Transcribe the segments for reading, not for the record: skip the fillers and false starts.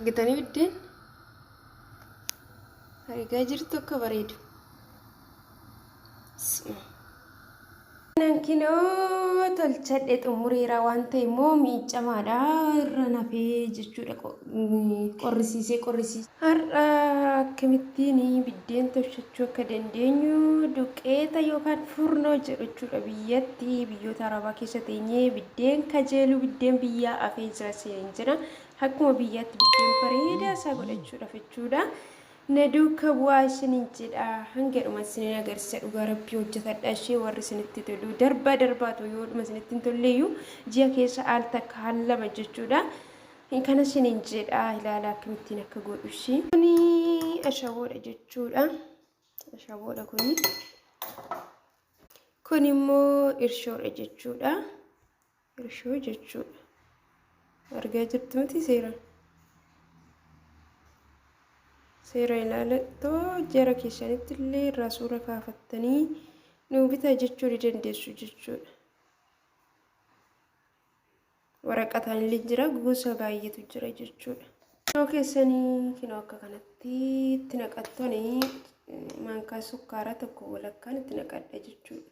argitanii biddeen argaa jirtu akka bareedu. Nankinoo tolchadhe xumuriira waan ta'e immoo miicamaadha irra nafee jechuudha qorrisiisee har'a akkamittiin biddeen tolchachuu akka dandeenyu duqeeta yookaan furnoo jedhachuudha biyyoota arabaa keessa teenyee biddeen kajeelu biddeen biyyaa afee jira akkuma biyyaatti biddeen bareedaa isaa godhachuudhaaf jechuudha. Naduuka bu'aa isiniin jedha hangedhuma isiniin agarsiisa dhugaa rabbii hojjetadha ishee warri isinitti tolu darbaatu yoo dhuma isinitti tolleeyyuu ji'a keessa al takka hallama jechuudha. Kana isiniin jedha ilaala akkamittiin akka godhu ishee. Kuni ashaboodha jechuudha. Ashaboodha kuni. Kun immoo irshoodha jechuudha. Irshoo jechuudha. Argaa jirtu miti seeraan. Seera ilaalatoo jara keessanitti illee irraa suura kaafattanii nuu bitaa jechuu ni dandeessu jechuudha. Waraqataan illee jira gosa baay'eetu jira jechuudha. Yoo keessanii kinoo akka kanatti itti naqattanii maankaa sukkaaraa tokko walakkaan itti naqadha jechuudha.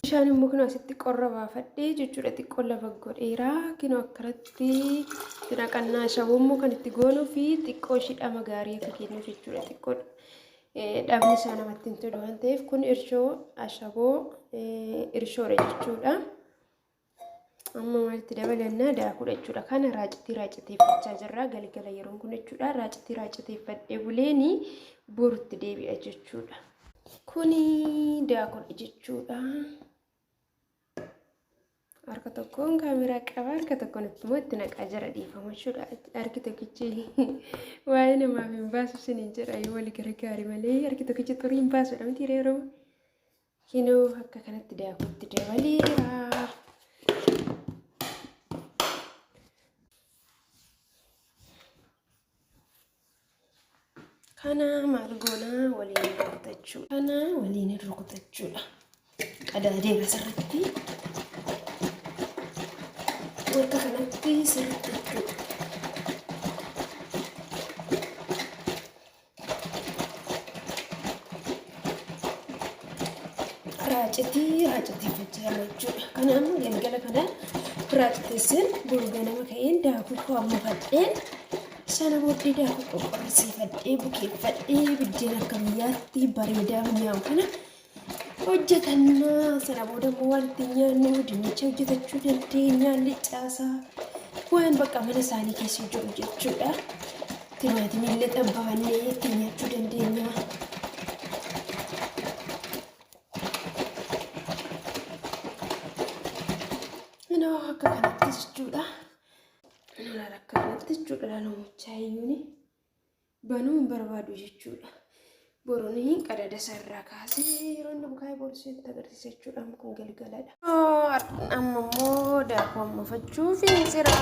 Bishaan immoo kinoo asitti qorra baafadhee jechuudha xiqqoo lafa godheeraa kinoo akkanatti itti naqannaa ashaboo immoo kan itti goonuu fi xiqqoo shidhama gaarii akka kennu jechuudha xiqqoo dhabni isaa namatti hin tolu waan ta'eef kun irshoo ashaboo irshoodha jechuudha. Amma maalti dabalannaa daakuudha jechuudha. Kana raacitii jirra galgala yeroon kun jechuudha raacitii fadhee buleeni borutti deebi'a jechuudha. Kuni daakuudha jechuudha. Harka tokkoon kaameraa qaba harka tokkoon immoo itti naqaa jira dhiifama jechuudha. Harki tokkichi waa'ee namaaf hin baasu isiniin jedha yoo wal gargaaru malee harki tokkichi xurii hin baasudha miti yeroo kinoo akka kanatti daakuutti dabaleera. Kana maal goonaa waliin rukutachuudha. Kana waliin rukutachuudha. Qadaadee asirratti wanta kanatti sirriitti raacitii fachaa jechuudha. Kanaaf galgala kana raaciteessin burganama ka'een daakuu ko'amma fadheen sana booddee daakuu qoqqorsiifadhee bukeeffadhee biddeen akka biyyaatti bareedaa mi'aawu kana hojjetannaa sana booda immoo waan itti nyaannu dinnicha hojjetachuu dandeenya licaasaa waan bakka mana isaanii keessa jiru jechuudha. Timaatimii illee xabbafannee itti nyaachuu dandeenya. Inoo akka kanatti jechuudha. Ilaala akka kanatti jechuudha laalumichaa iyyuuni banuu hin barbaadu jechuudha. Boroni qadada sarara kaasee yeroo inni bukaayee boolseetti agarsiisa jechuudha. Kun galgaladha. Amma immoo daakuu ammafachuuf hin jira.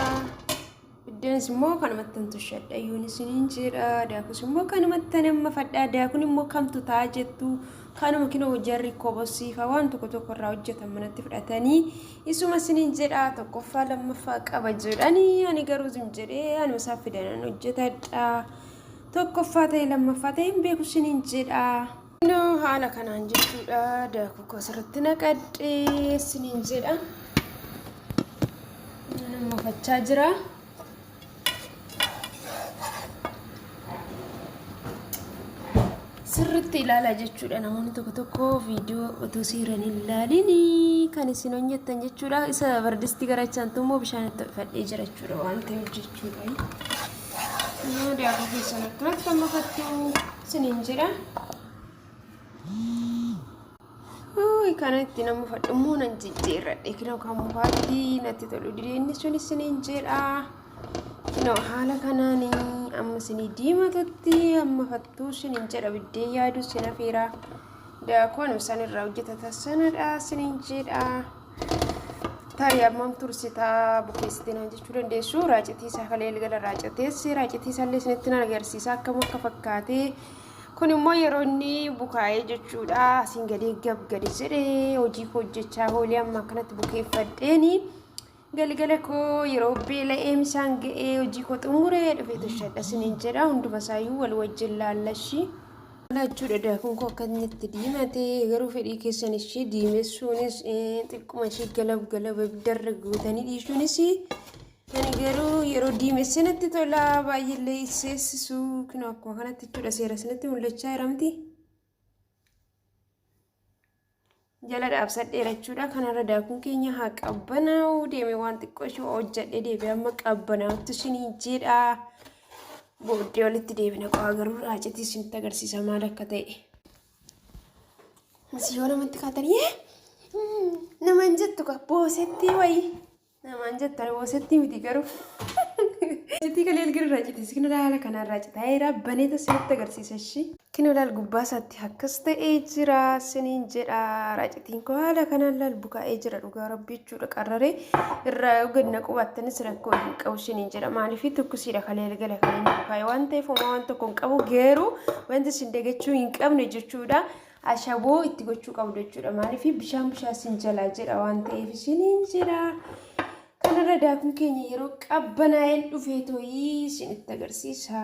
Biddeenis immoo kanumatti hin tushadha iyyuun isiniin jira. Daakuus immoo kanumatti amma fadhaa. Daakuun immoo kamtu ta'a jettu kanuma kinoo jarri kobosiifa waan tokko irraa hojjetan manatti fudhatanii isuma isiniin jedha tokkoffaa lammaffaa qaba jedhanii ani garuu zim jedhee ani isaaf fidanan hojjetadha. Tokkoffaa ta'e lammaffaa ta'e hin beeku isiniin jedha. Inoo haala kanaan jechuudha daakuu asirratti naqadhee isiniin jedha. Nama fachaa jira. Sirriitti ilaalaa jechuudha namoonni tokko viidiyoo otoo seeraan ilaalini kan isin hojjettan jechuudha. Isa bardistii garachaan immoo bishaan itti fadhee jira jechuudha waan ta'eef jechuudha. Daakuu keessan akkanatti kan mafattu isiniin jedha. Kana itti nama fadhummoo nan jijjiirradhe kinoo kan mukaatti natti tolu dideenni sun isiniin jedha. Kinoo haala kanaan amma isinii diimatutti amma fattuu isiniin jedha biddeen yaadu isin hafeera. Daakuun isaan irraa hojjetatan sanadha isiniin jedha. Tarii ammam tursitaa bukeessitiin jechuu dandeessu raacitii isaa kalee galgala raacateessi raacitii isaallee isinitti nan agarsiisa akkam akka fakkaatee. Kun immoo yeroo inni bukaayee jechuudha asiin gadi jedhee hojii hojjechaa hoolee amma akkanatti bukeeffadheeni galgala koo yeroo beela'ee misaan ga'ee hojii koo xumuree dhufee toshadha siniin jedha hunduma isaayyuu wal wajjin laallashi laachuudha daakuun koo akka inni itti diimate garuu fedhii keessan ishee diimessuunis xiqquma ishee galaba darra guutanii dhiisuunis ani garuu yeroo diimessanatti tola baay'eellee seessisuu kinoo akkuma kanatti jechuudha seera sanatti mul'achaa jiramti. Jala dhaabsadheera jechuudha. Kanarra daakuun keenya haa qabbanaa'u deeme waan xiqqoo ishee hojjadhee deebi'ee amma qabbanaa'utti isinii jedha. Booddee walitti deebina qo'aa garuu raacitii isinitti agarsiisa maal akka ta'e. Asi yoo namatti kaatanii namaan jettu boosetti wayii namaan jettan boosetti miti garuu. Boosetti kalee ilgirra raacitii isin ilaala kanaan raacitaa jira baneeta isinitti agarsiisa ishee. Kino laal gubbaa isaatti akkas ta'ee jira siniin jedha raacitiin koo haala kanaan laal bukaa'ee jira dhugaa rabbii jechuudha qarraree irraa ganna qubattanis rakkoo hin qabu siniin jedha maaliif tokkosiidha kalee ilgala kan inni bukaa'e waan ta'eef homaa waan tokko hin qabu geeruu wanti isin dagachuu hin qabne jechuudha ashaboo itti gochuu qabdu jechuudha maaliif bishaan sin jalaa jedha waan ta'eef siniin jedha. Kanarra daakuun keenya yeroo qabbanaa'een dhufee tooyii isinitti agarsiisa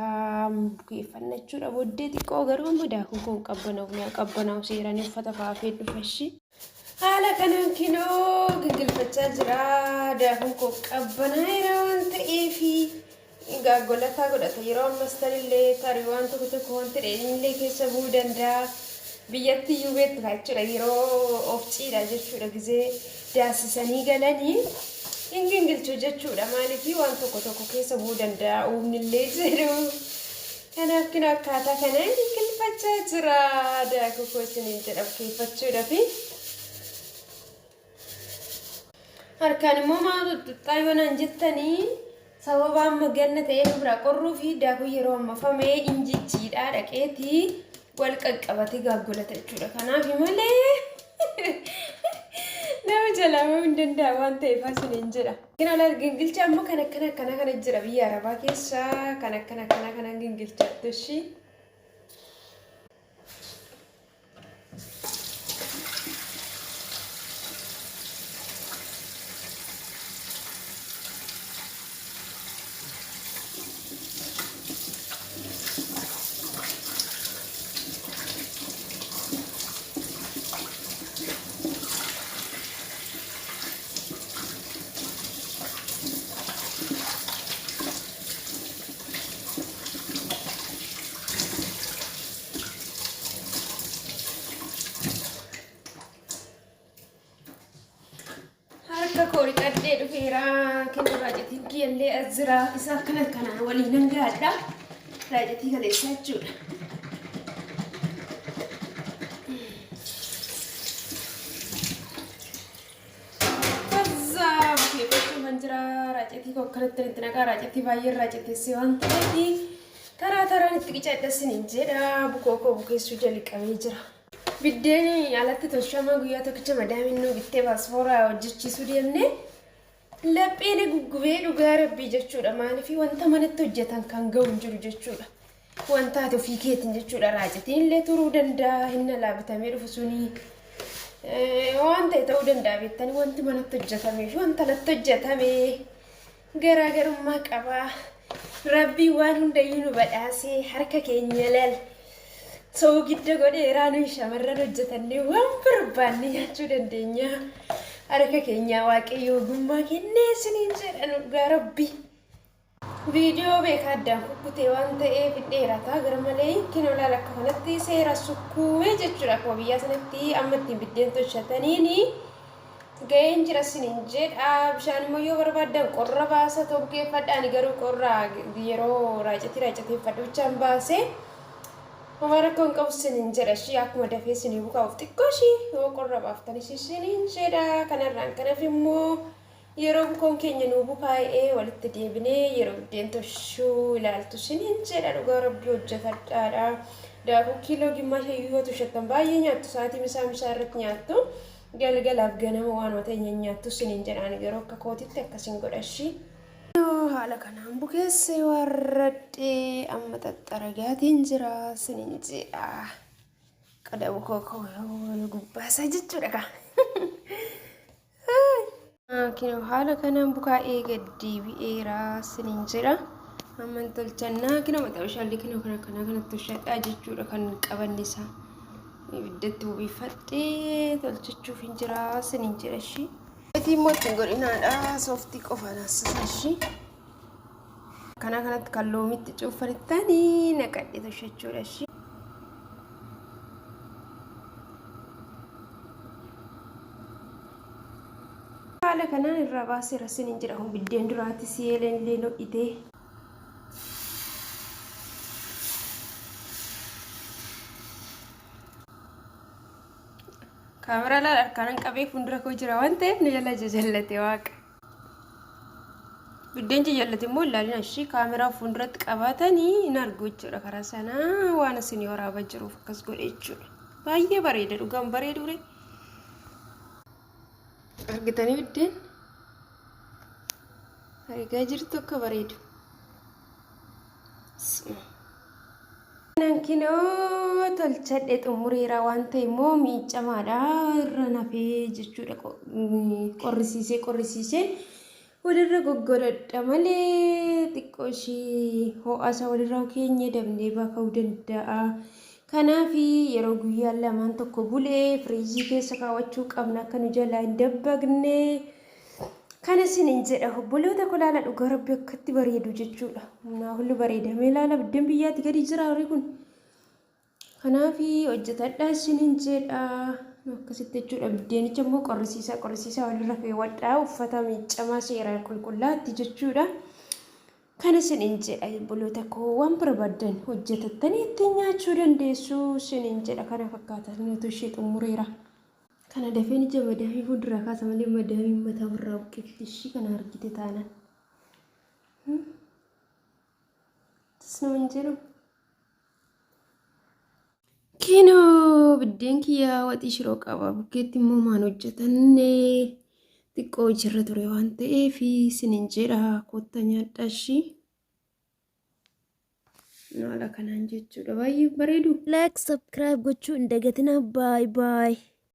bukeeffannachuudha booddee xiqqoo garuu amma daakuun kun qabbanaa'u seeranii uffata faafee dhufeshi. Haala kanaan kinoo gingilfachaa jira daakuun kun qabbanaa'eera waan ta'eef gaggolataa godhata yeroo ammas tanillee tarii waan tokko wanti dheedhinillee keessa bu'uu danda'a. Biyyatti iyyuu beektu jechuudha yeroo of ciidha jechuudha gizee daasisanii galanii. Ingilchuu jechuudha maaliif waan tokko keessa bu'uu danda'a uumnillee jiru. Kanaaf kina akkaataa kanaan gingilfachaa jira daakuu koo isiniin jedha bukeeffachuudhaaf. Harkaan immoo maal tuttuqaa yoonaan jettanii sababa amma ganna ta'ee biraa qorruu fi daakuu yeroo ammafamee injichiidhaa dhaqeetii wal qaqqabatee gaaggolata jechuudha. Kanaaf malee nama jalaa hin danda'a waan ta'eef asiniin jedha. Kina laal gingilcha ammoo kan akkana jira biyya Arabaa keessa kan akkana gingilchaattu ishii. Kori kadde dhufeera kenna raacitiin kiyyallee azira isa kana waliin gaadha raacitii kaleessa jechuudha. Fazaa bukeeffachuu man jira raacitii koo akkanatti itti naqaa raacitii baay'ee raaciteessee waan ta'eef taraan itti qicadha siniin jedha bukoo koo bukeessuu jalqabee jira. Biddeen alatti tolchama guyyaa tokkicha madaamin nu bittee paaspoora hojjechiisuu deemne lapheen guggubee dhugaa rabbii jechuudha maaliif wanta manatti hojjetan kan ga'u hin jiru jechuudha wanta ati ofii keetiin jechuudha raacitiin illee turuu danda'a hinna laabitamee dhufu suni waan ta'e ta'uu danda'a beektanii wanti manatti hojjetamee fi wanta alatti hojjetame garaagarummaa qaba rabbii waan hundayyuu nu badhaasee harka keenya laal. So gidda godheeraa nuyi shamarran hojjetannee waan barbaanne nyaachuu dandeenya. Harka keenya waaqayyo ogummaa kennee isiniin jedhan dhugaa rabbii. Viidiyoo beekaa addaan kukkutee waan ta'eef dheerataa gara malee kinoo laal akka kanatti seera sukkuumee jechuudha akkuma biyyaa sanatti amma ittiin biddeen tolchataniini ga'een jira isiniin jedha. Bishaan immoo yoo barbaadan qorra baasa ta'uu bukeeffadhaan garuu qorra yeroo raacateeffadhu bichaan baasee. Mama kon qabu sinin jedha shi akkuma dafee sinii bukaa'uuf xiqqoo shi yoo qorra baaftanii sinin jedha kanarraan kanaaf immoo yeroo bukoon keenya nuu bukaa'ee walitti deebinee yeroo biddeen toshuu ilaaltu sinin jedha dhugaa rabbii hojjetadhaadha. Daakuu kiiloo gimmaasha yoo toshattan baay'ee nyaattu sa'aatii misaa irratti nyaattu galgalaaf ganama waan ta'e nyaattu sinin jedhaan yeroo akka kootitti akkasiin godhashi. Haala kanaan bukeessee warradhee amma xaxxaragaatiin jira sinin jedha qadabu koo gubbaasaa jechuudha. Kinoo haala kanaan bukaa'ee gadi bi'eeraa siniin jedha. Amman tolchannaa kinoo mataa ishaallee kinoo kana tolchadhaa jechuudha kan qabanne isaa. Ibiddatti buufadhee tolchachuuf hin jira siniin jedha ishee. Itti immoo ittiin godhinaadha sooftii qofaan asasa ishee. Kanatti kan loomitti cuuffanittanii naqadhee tolchachuudha ishee. Haala kanaan irraa baasee siniin jedha. Biddeen duraatti si'eeleen illee lo'itee. Kaameraa laala harkaan qabee fuuldura koo jira waan ta'eef nu jala jajallate waaqa. Biddeen jajallate immoo ilaalina ishee kaameraa fuulduratti qabatanii hin argu jechuudha. Karaa sanaa waan isin waraabaa jiruuf akkas godhe jechuudha. Baay'ee bareeda dhugaan bareedure. Argitanii biddeen argaa jirtu akka bareedu. Kinoo tolchadhee xumureera waan ta'e immoo miiccamaadha irra nafee jechuudha. Qorrisiisee walirra goggodadha malee xiqqoo ishee ho'aasa walirra keenye dabnee baaka'uu danda'a. Kanaaf yeroo guyyaan lamaan tokko bulee firiijii keessa kaawwachuu qabna akka nu jalaa hin dabbagne. Kana siniin jedha obboloota kolaala dhugaa rabbi akkatti bareedu jechuudha. Humnaa hullu bareedamee ilaala biddeen biyyaatti gadi jira horii kun. Kanaaf hojjetadhaa siniin jedha akkasitti jechuudha. Biddeenicha immoo qorrisiisaa walirra keewwadhaa uffata miiccamaa seeraan qulqullaatti jechuudha. Kana siniin jedha obboloota koo waan barbaadan hojjetattanii ittiin nyaachuu dandeessu siniin jedha. Kana fakkaata nuti ishee xumureera. Kana dafeen ija madaamii fuulduraa kaasa malee madaamiin mataa irraa buqqifti ishii kana argite taanaan. Tasnaman jedhu. Kinoo biddeen kiyyaa waxii shiroo qaba. Bukkeetti immoo maan hojjetanne xiqqoo jirra ture waan ta'eef siniin jedha kotta nyaadhaa ishii. Haala kanaan jechuudha baay'ee bareedu. Like, subscribe gochuu hin dagatinaa. Bye bye.